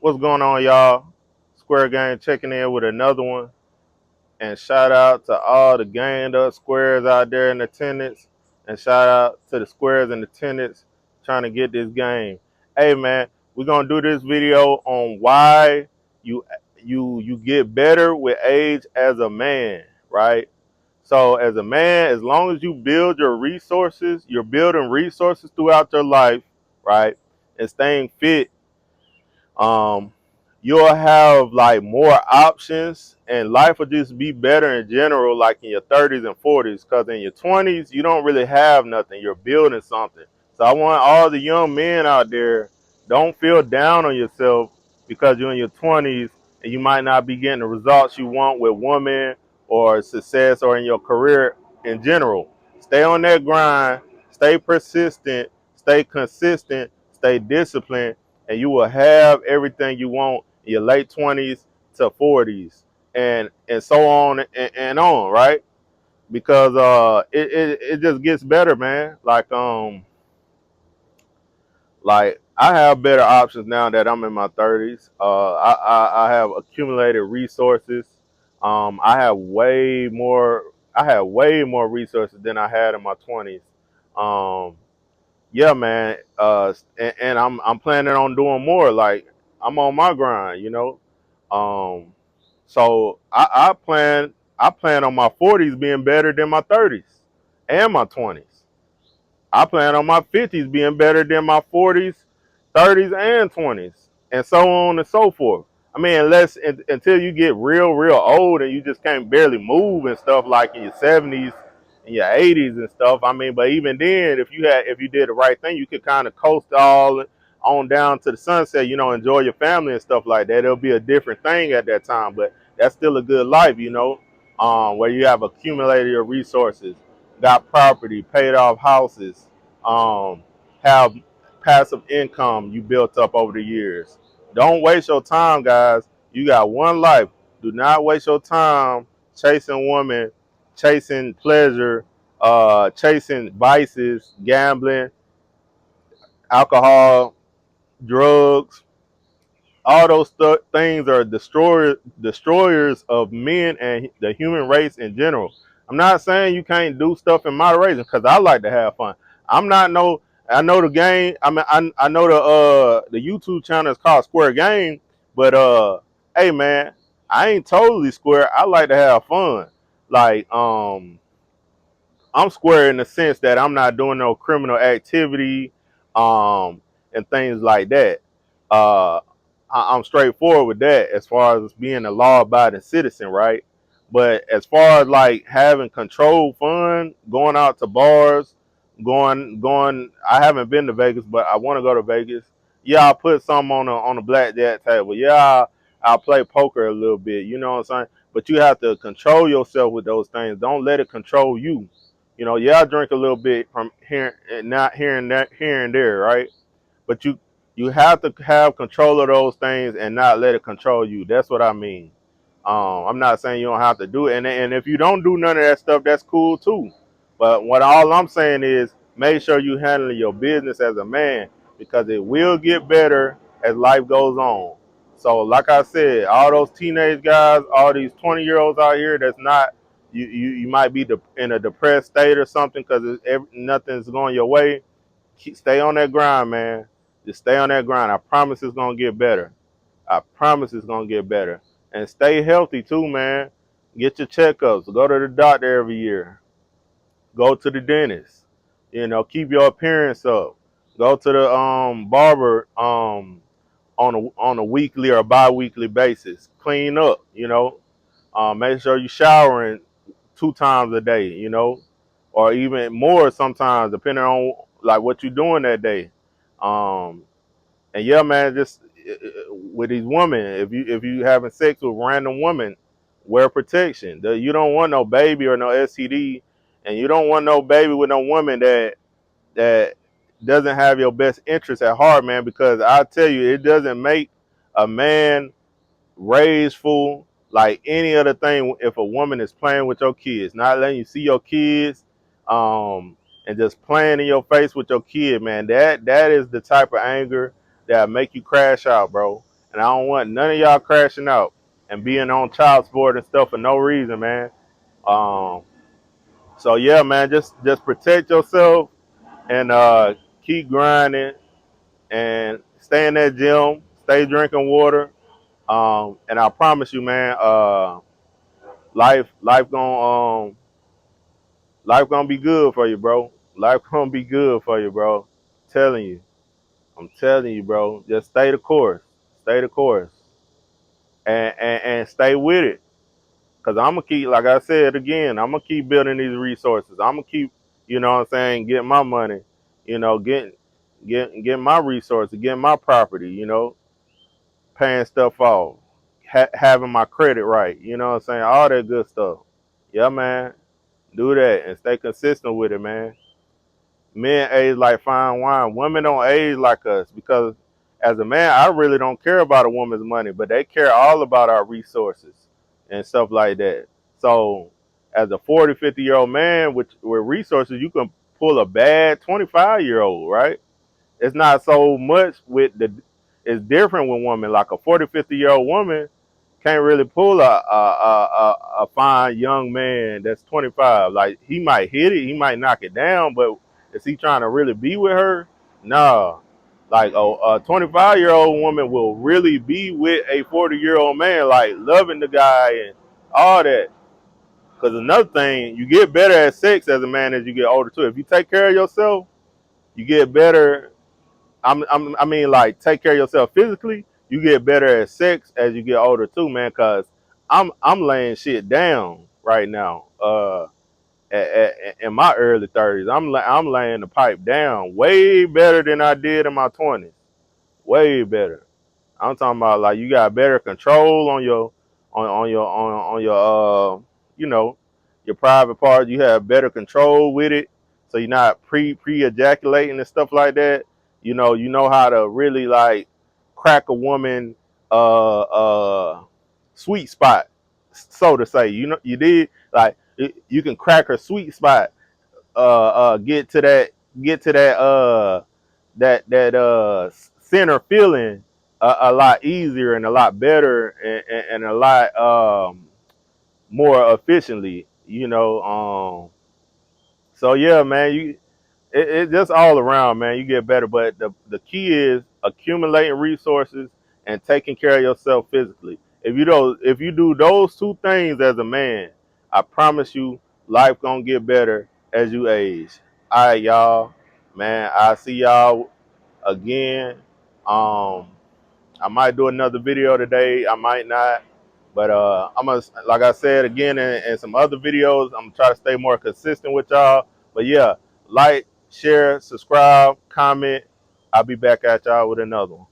What's going on, y'all? Square Gang checking in with another one. And shout out to all the ganged up squares out there in attendance. And shout out to the squares in attendance trying to get this game. Hey man, we're gonna do this video on why you you get better with age as a man, right? So as a man, as long as you build your resources, you're building resources throughout your life, right? And staying fit, um, you'll have like more options and life will just be better in general, like in your 30s and 40s, because in your 20s, you don't really have nothing. You're building something. So I want all the young men out there, don't feel down on yourself because you're in your 20s and you might not be getting the results you want with women or success or in your career in general. Stay on that grind, stay persistent, stay consistent, stay disciplined, and you will have everything you want in your late 20s to 40s and so on and on, right? Because it just gets better, man. Like I have better options now that I'm in my 30s. I have accumulated resources. I have way more resources than I had in my 20s. Um, yeah, man. And I'm planning on doing more. Like I'm on my grind, you know. Um, so I plan on my 40s being better than my 30s and my 20s. I plan on my 50s being better than my 40s, 30s, and 20s, and so on and so forth. I mean, until you get real old and you just can't barely move and stuff like in your 70s and your 80s and stuff. I mean, but even then, if you did the right thing, you could kind of coast all on down to the sunset. You know, enjoy your family and stuff like that. It'll be a different thing at that time, but that's still a good life, you know, where you have accumulated your resources, got property, paid off houses, um, have passive income you built up over the years. Don't waste your time, guys. You got one life. Do not waste your time chasing women, chasing pleasure, chasing vices, gambling, alcohol, drugs. All those things are destroyers of men and the human race in general. I'm not saying you can't do stuff in moderation because I like to have fun. I'm not no. I know the game. I mean, I know the YouTube channel is called Square Game, but hey man, I ain't totally square. I like to have fun. Like I'm square in the sense that I'm not doing no criminal activity, and things like that. Uh, I'm straightforward with that as far as being a law-abiding citizen, right? But as far as like having controlled fun, going out to bars, going. I haven't been to Vegas, but I want to go to Vegas. Yeah, I'll put some on a blackjack table. Yeah, I'll play poker a little bit. You know what I'm saying? But you have to control yourself with those things. Don't let it control you. You know, yeah, I drink a little bit from here and not here and there, right? But you have to have control of those things and not let it control you. That's what I mean. I'm not saying you don't have to do it, and if you don't do none of that stuff, that's cool too. But what all I'm saying is make sure you handle your business as a man because it will get better as life goes on. So, like I said, all those teenage guys, all these 20-year-olds out here, that's not you might be in a depressed state or something because nothing's going your way. Stay on that grind, man. Just stay on that grind. I promise it's gonna get better. I promise it's gonna get better. And stay healthy too, man. Get your checkups. Go to the doctor every year. Go to the dentist. You know, keep your appearance up. Go to the barber on a weekly or bi-weekly basis. Clean up, you know. Make sure you showering 2 times a day, you know, or even more sometimes, depending on like what you're doing that day. Um, and yeah, man, just with these women, if you having sex with random women, wear protection. You don't want no baby or no STD, and you don't want no baby with no woman that doesn't have your best interest at heart, man. Because I tell you, it doesn't make a man rageful like any other thing if a woman is playing with your kids, not letting you see your kids, and just playing in your face with your kid, man. That is the type of anger that make you crash out, bro. and I don't want none of y'all crashing out and being on child support and stuff for no reason, man. Um, so yeah, man, just protect yourself and keep grinding and stay in that gym, stay drinking water. And I promise you, man, life life gonna be good for you, bro. Life gonna be good for you, bro. Telling you. I'm telling you, bro. Just stay the course. Stay the course. And stay with it. Cause I'm gonna keep, like I said again, I'm gonna keep building these resources. I'm gonna keep, you know what I'm saying, getting my money, getting my resources, getting my property, paying stuff off, having my credit right, you know what I'm saying, all that good stuff. Yeah, man, do that and stay consistent with it, man. Men age like fine wine. Women don't age like us because as a man, I really don't care about a woman's money, but they care all about our resources and stuff like that. So as a 40, 50-year-old man with resources, you can pull a bad 25-year-old, right? It's not so much it's different with women. Like a 40, 50-year-old woman can't really pull a fine young man that's 25. Like he might hit it, he might knock it down, but is he trying to really be with her? No. Like a 25-year-old woman will really be with a 40-year-old man, like loving the guy and all that. Because another thing, you get better at sex as a man as you get older too. If you take care of yourself, you get better. I mean, like take care of yourself physically. You get better at sex as you get older too, man. Cause I'm laying shit down right now. In my early 30s, I'm laying the pipe down way better than I did in my 20s. Way better. I'm talking about like you got better control on your on your you know your private part. You have better control with it, so you're not pre ejaculating and stuff like that. You know how to really like crack a woman sweet spot, so to say. You did like you can crack her sweet spot. Get to that center feeling a lot easier and a lot better and a lot more efficiently, so yeah, man, it just all around, man, you get better, but the key is accumulating resources and taking care of yourself physically. If you do those two things as a man, I promise you life gonna get better as you age. All right, y'all, man, I'll see y'all again. um I might do another video today, I might not, but I'm gonna, like I said again in some other videos, I'm gonna try to stay more consistent with y'all. But yeah, like, share, subscribe, comment. I'll be back at y'all with another one.